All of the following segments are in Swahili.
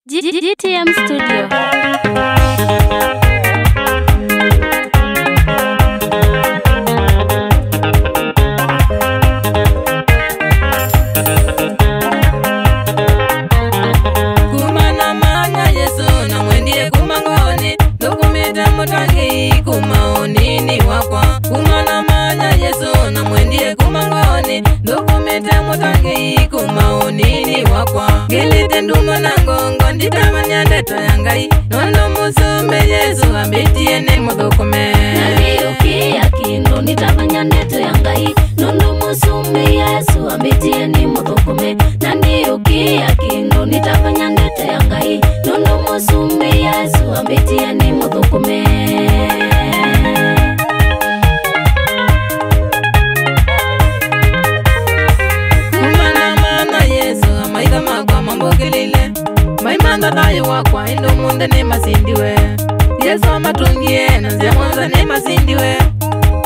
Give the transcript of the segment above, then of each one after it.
GTM Studio. Kumana manya Yesu na mwendie kumangoni, dokumita mutangi kumaonini wakwa. Kumana manya Yesu na mwendie kumangoni, dokumita mutangi kumaonini wakwa. Gilite nduma na ngongo nditabanya ndeto yangai, nondo musumbe Yesu ambitie ne mudokume. Naliukia kindu nitabanya ndeto yangai, nondo musumbe Yesu ambitie ni mudokume. Naliukia kindu nitabanya ndeto yangai, nondo musumbe Yesu ambitie ni mudokume. Dayo wakwa endo munde ne masindiwe, Yesu amatungie na nzia mwanza ne masindiwe.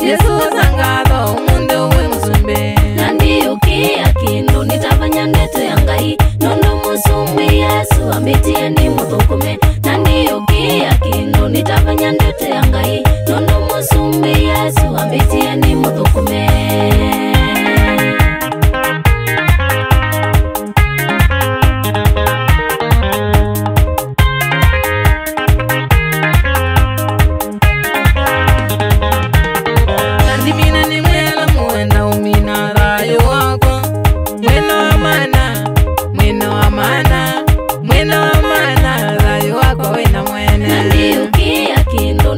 Yesu asangado umunde uwe musumbe. Nandiukia kindu nitabanya ndeto yangai, nondo musumbe Yesu ambitie ni muthukume. Nandiukia kindu nitabanya ndeto yangai, nondo musumbe Yesu ambitie ni muthukume.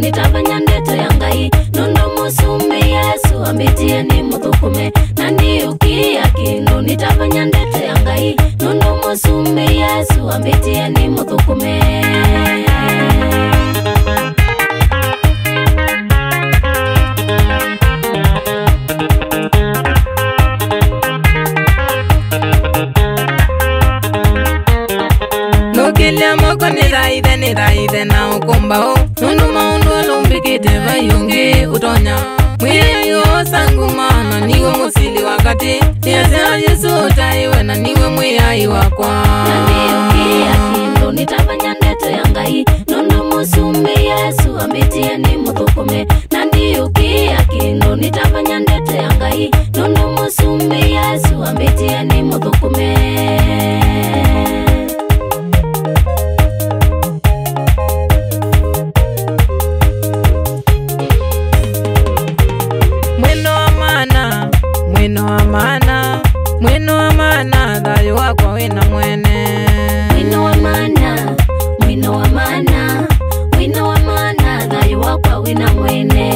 Nitabanya ndeto yangai, nondo musumbe Yesu ambitie ni muthukume. Nandiukia kindu nitabanya ndeto yangai, nondo musumbe Yesu ambitie ni muthukume. Nukilia moko ni raide na ukumbao, nundu maundu lumbikite vayungi utonya. Mwiyo sangu mana niwe musili wakati, niyasea Yesu utaiwe na niwe mwiyai wakwa. Nandiukia kindu nitabanya ndeto yangai, nondo musumbe Yesu ambitie ni muthukume. Nandiukia kindu nitabanya ndeto yangai, nondo musumbe Yesu ambitie ni muthukume. Mwino wa mana, dayo wakwa wina mwene. Mwino wa mana, mwino wa mana, mwino wa mana, dayo wakwa wina mwene.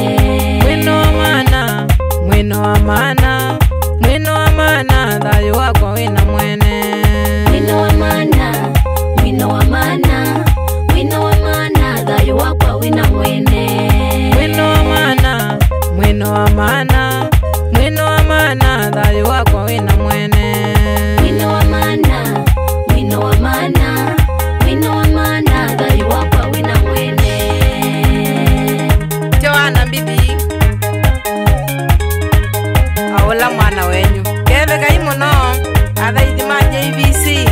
Mwino wa mana, mwino wa mana, mwino wa mana, dayo wakwa wina mwene. Mwino wa mana, mwino wa mana, mwino wa mana, dayo wakwa wina mwene. Mwino wa mana, mwino wa mana, mwino wa mana, dayo wakwa wina mwene. Mwino wa mana, mwino wa mana, mwino wa mana, dayo wakwa wina mwene. Joana bibi aola mwana wenyu keve kai muno athaithi ma JVC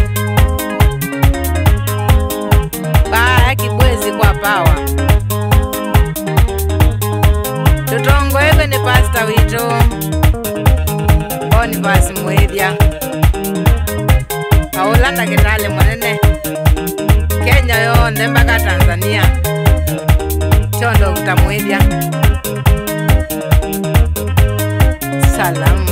baa kibwezi kwa pawa tutongo ebe ni pasta wito oni basi mwethia aola na kitale mwanene Kenya yonde mpaka Tanzania chondo kutamwethia salamu.